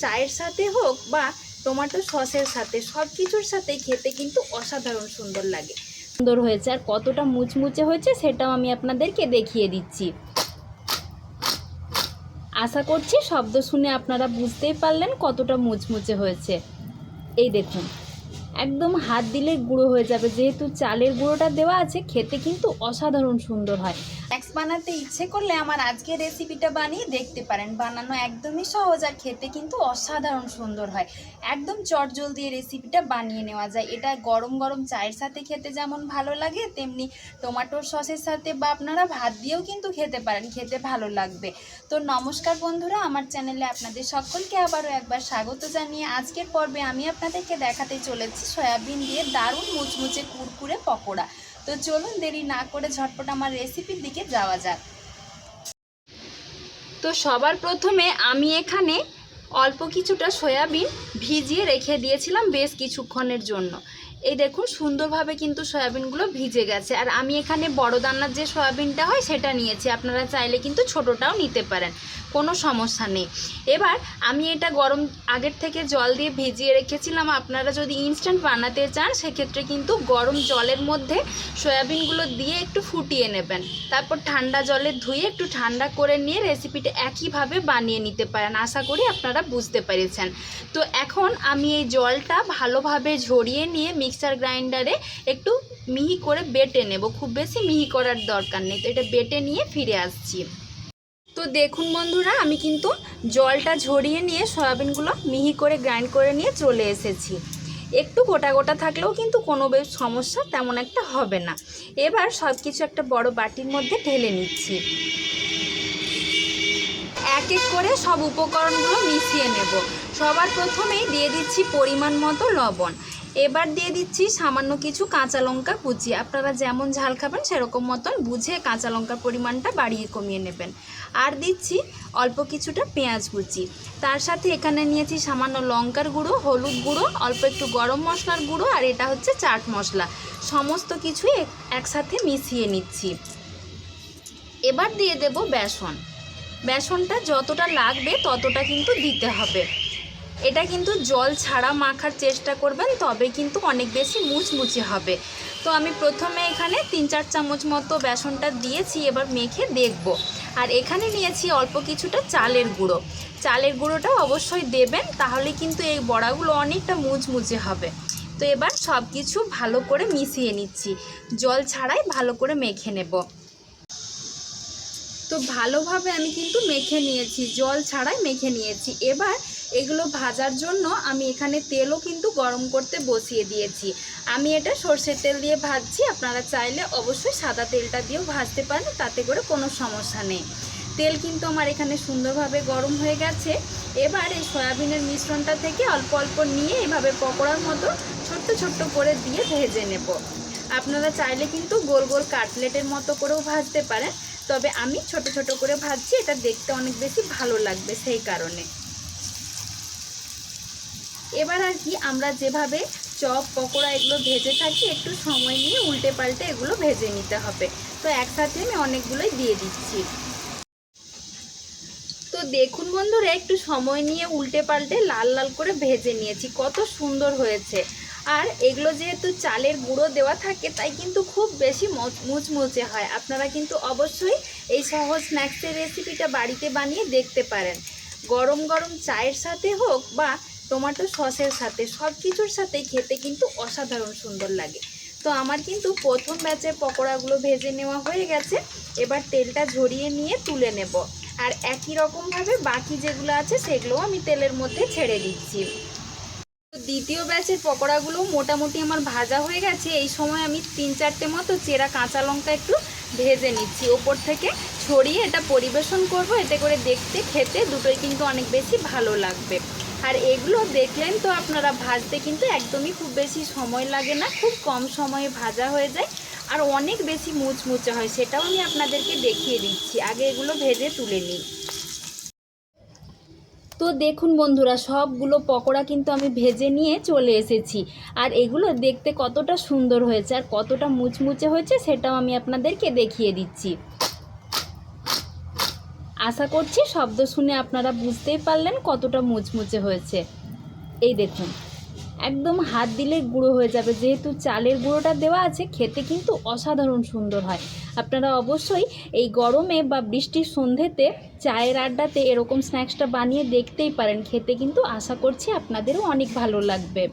চায়ের সাথে হোক বা টমেটো সসের সাথে, সব কিছুর সাথেই খেতে কিন্তু অসাধারণ সুন্দর লাগে। সুন্দর হয়েছে আর কতটা মুচমুচে হয়েছে সেটাও আমি আপনাদেরকে দেখিয়ে দিচ্ছি। আশা করছি শব্দ শুনে আপনারা বুঝতেই পারলেন কতটা মুচমুচে হয়েছে। এই দেখুন, একদম হাত দিলে গুঁড়ো হয়ে যাবে, যেহেতু চালের গুঁড়োটা দেওয়া আছে, খেতে কিন্তু অসাধারণ সুন্দর হয়। স্ন্যাক্স বানাতে ইচ্ছে করলে আমার আজকের রেসিপিটা বানিয়ে দেখতে পারেন। বানানো একদমই সহজ আর খেতে কিন্তু অসাধারণ সুন্দর হয়। একদম চটজলদি এই রেসিপিটা বানিয়ে নেওয়া যায়। এটা গরম গরম চায়ের সাথে খেতে যেমন ভালো লাগে, তেমনি টমেটোর সসের সাথে বা আপনারা ভাত দিয়েও কিন্তু খেতে পারেন, খেতে ভালো লাগবে। তো নমস্কার বন্ধুরা, আমার চ্যানেলে আপনাদের সকলকে আবারও একবার স্বাগত জানিয়ে আজকের পর্বে আমি আপনাদেরকে দেখাতে চলেছি সয়াবিন দিয়ে দারুণ মুচমুচে কুরকুরে পকোড়া। তো চলুন দেরি না করে ঝটপট আমার রেসিপির দিকে যাওয়া যাক। তো সবার প্রথমে আমি এখানে অল্প কিছুটা সয়াবিন ভিজিয়ে রেখে দিয়েছিলাম বেশ কিছুক্ষণের জন্য। এই দেখুন সুন্দরভাবে কিন্তু সয়াবিনগুলো ভিজে গেছে। আর আমি এখানে বড় দানার যে সয়াবিনটা হয় সেটা নিয়েছি, আপনারা চাইলে কিন্তু ছোটোটাও নিতে পারেন, কোনো সমস্যা নেই। এবার আমি এটা গরম আগের থেকে জল দিয়ে ভিজিয়ে রেখেছিলাম। আপনারা যদি ইনস্ট্যান্ট বানাতে চান সেক্ষেত্রে কিন্তু গরম জলের মধ্যে সয়াবিনগুলো দিয়ে একটু ফুটিয়ে নেবেন, তারপর ঠান্ডা জলে ধুয়ে একটু ঠান্ডা করে নিয়ে রেসিপিটা একইভাবে বানিয়ে নিতে পারেন। আশা করি আপনারা বুঝতে পেরেছেন। তো এখন আমি এই জলটা ভালোভাবে ঝরিয়ে নিয়ে মিক্সার গ্রাইন্ডারে একটু মিহি করে বেটে নেব, খুব বেশি মিহি করার দরকার নেই। তো এটা বেটে নিয়ে ফিরে আসছি। তো দেখুন বন্ধুরা, আমি কিন্তু জলটা ঝরিয়ে নিয়ে সয়াবিনগুলো মিহি করে গ্রাইন্ড করে নিয়ে চলে এসেছি। একটু গোটা গোটা থাকলেও কিন্তু কোনো সমস্যা তেমন একটা হবে না। এবার সব কিছু একটা বড় বাটির মধ্যে ঢেলে নিচ্ছি। এক এক করে সব উপকরণগুলো মিশিয়ে নেব। সবার প্রথমেই দিয়ে দিচ্ছি পরিমাণ মতো লবণ। এবার দিয়ে দিচ্ছি সামান্য কিছু কাঁচা লঙ্কা কুচি। আপনারা যেমন ঝাল খাবেন সেরকম মতন বুঝে কাঁচা লঙ্কার পরিমাণটা বাড়িয়ে কমিয়ে নেবেন। আর দিচ্ছি অল্প কিছুটা পেঁয়াজ কুচি। তার সাথে এখানে নিয়েছি সামান্য লঙ্কার গুঁড়ো, হলুদ গুঁড়ো, অল্প একটু গরম মশলার গুঁড়ো, আর এটা হচ্ছে চাট মশলা। সমস্ত কিছুই একসাথে মিশিয়ে নিচ্ছি। এবার দিয়ে দেব বেসন। বেসনটা যতটা লাগবে ততটা কিন্তু দিতে হবে। এটা কিন্তু জল ছাড়া মাখার চেষ্টা করবেন, তবে কিন্তু অনেক বেশি মুচমুচে হবে। তো আমি প্রথমে এখানে 3-4 চামচ মতো বেসনটা দিয়েছি, এবার মেখে দেখব। আর এখানে নিয়েছি অল্প কিছুটা চালের গুঁড়ো। চালের গুঁড়োটাও অবশ্যই দেবেন, তাহলে কিন্তু এই বড়াগুলো অনেকটা মুচমুচে হবে। তো এবার সব কিছু ভালো করে মিশিয়ে নিচ্ছি, জল ছাড়াই ভালো করে মেখে নেব। তো ভালোভাবে আমি কিন্তু মেখে নিয়েছি, জল ছাড়াই মেখে নিয়েছি। এবার এগুলো ভাজার জন্য আমি এখানে তেলও কিন্তু গরম করতে বসিয়ে দিয়েছি। আমি এটা সরষের তেল দিয়ে ভাজছি, আপনারা চাইলে অবশ্যই সাদা তেলটা দিয়েও ভাজতে পারেন, তাতে করে কোনো সমস্যা নেই। তেল কিন্তু আমার এখানে সুন্দরভাবে গরম হয়ে গেছে। এবার এই সয়াবিনের মিশ্রণটা থেকে অল্প অল্প নিয়ে এভাবে পকোড়ার মতো ছোট্ট ছোট্ট করে দিয়ে ভেজে নেব। আপনারা চাইলে কিন্তু গোল গোল কাটলেটের মতো করেও ভাজতে পারেন, তবে আমি ছোট ছোট করে ভাজছি, এটা দেখতে অনেক বেশি ভালো লাগবে সেই কারণে। এবার আর কি আমরা যেভাবে চপ পকোড়া এগুলো ভেজে থাকি, একটু সময় নিয়ে উল্টে পাল্টে এগুলো ভেজে নিতে হবে। তো একসাথে আমি অনেকগুলোই দিয়ে দিচ্ছি। তো দেখুন বন্ধুরা, একটু সময় নিয়ে উল্টে পাল্টে লাল লাল করে ভেজে নিয়েছি, কত সুন্দর হয়েছে। আর এগুলো যেহেতু চালের গুঁড়ো দেওয়া থাকে তাই কিন্তু খুব বেশি মুচমুচে হয়। আপনারা কিন্তু অবশ্যই এই সহজ স্ন্যাক্সের রেসিপিটা বাড়িতে বানিয়ে দেখতে পারেন। গরম গরম চায়ের সাথে হোক বা টমেটো সসের সাথে, সব কিছুর সাথেই খেতে কিন্তু অসাধারণ সুন্দর লাগে। তো আমার কিন্তু প্রথম ব্যাচের পকোড়াগুলো ভেজে নেওয়া হয়ে গেছে। এবার তেলটা ঝরিয়ে নিয়ে তুলে নেব। আর একই রকমভাবে বাকি যেগুলো আছে সেগুলোও আমি তেলের মধ্যে ছেড়ে দিচ্ছি। দ্বিতীয় ব্যাচের পকোড়াগুলো মোটামুটি আমার ভাজা হয়ে গেছে। এই সময় আমি 3-4টে মতো চেরা কাঁচা লঙ্কা একটু ভেজে নিচ্ছি, ওপর থেকে ছড়িয়ে এটা পরিবেশন করব। এতে করে দেখতে খেতে দুটোই কিন্তু অনেক বেশি ভালো লাগবে। আর এগুলো দেখলেন তো আপনারা, ভাজতে কিন্তু একদমই খুব বেশি সময় লাগে না, খুব কম সময়ে ভাজা হয়ে যায় আর অনেক বেশি মুচমুচে হয়। সেটাও আমি আপনাদেরকে দেখিয়ে দিচ্ছি। আগে এগুলো ভেজে তুলে নিই। তো দেখুন বন্ধুরা, সবগুলো পকোড়া কিন্তু আমি ভেজে নিয়ে চলে এসেছি। আর এগুলো দেখতে কতটা সুন্দর হয়েছে আর কতটা মুচমুচে হয়েছে সেটাও আমি আপনাদেরকে দেখিয়ে দিচ্ছি। আশা করছি শব্দ শুনে আপনারা বুঝতেই পারলেন কতটা মুচমুচে হয়েছে। এই দেখুন, একদম হাত দিলে গুঁড়ো হয়ে যাবে। যেহেতু চালের গুঁড়োটা দেওয়া আছে, খেতে কিন্তু অসাধারণ সুন্দর হয়। আপনারা অবশ্যই এই গরমে বা বৃষ্টির সন্ধ্যেতে চায়ের আড্ডাতে এরকম স্ন্যাক্সটা বানিয়ে দেখতেই পারেন। খেতে কিন্তু আশা করছি আপনাদেরও অনেক ভালো লাগবে।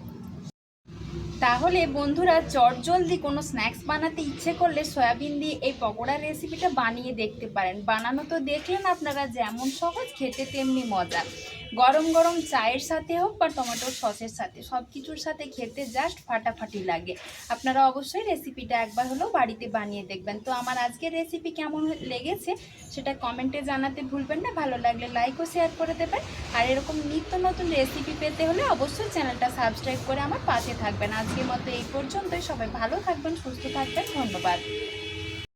তাহলে বন্ধুরা, চটজলদি কোনো স্ন্যাক্স বানাতে ইচ্ছে করলে সয়াবিন দিয়ে এই পকোড়ার রেসিপিটা বানিয়ে দেখতে পারেন। বানানো তো দেখলেন আপনারা, যেমন সহজ, খেতে তেমনি মজা। গরম গরম চায়ের সাথে হোক বা টমেটোর সসের সাথে, সব কিছুর সাথে খেতে জাস্ট ফাটাফাটি লাগে। আপনারা অবশ্যই রেসিপিটা একবার হলেও বাড়িতে বানিয়ে দেখবেন। তো আমার আজকের রেসিপি কেমন লেগেছে সেটা কমেন্টে জানাতে ভুলবেন না। ভালো লাগলে লাইক ও শেয়ার করে দেবেন। আর এরকম নিত্য নতুন রেসিপি পেতে হলে অবশ্যই চ্যানেলটা সাবস্ক্রাইব করে আমার পাশে থাকবেন। আজকের মতো এই পর্যন্তই। সবাই ভালো থাকবেন, সুস্থ থাকবেন। ধন্যবাদ।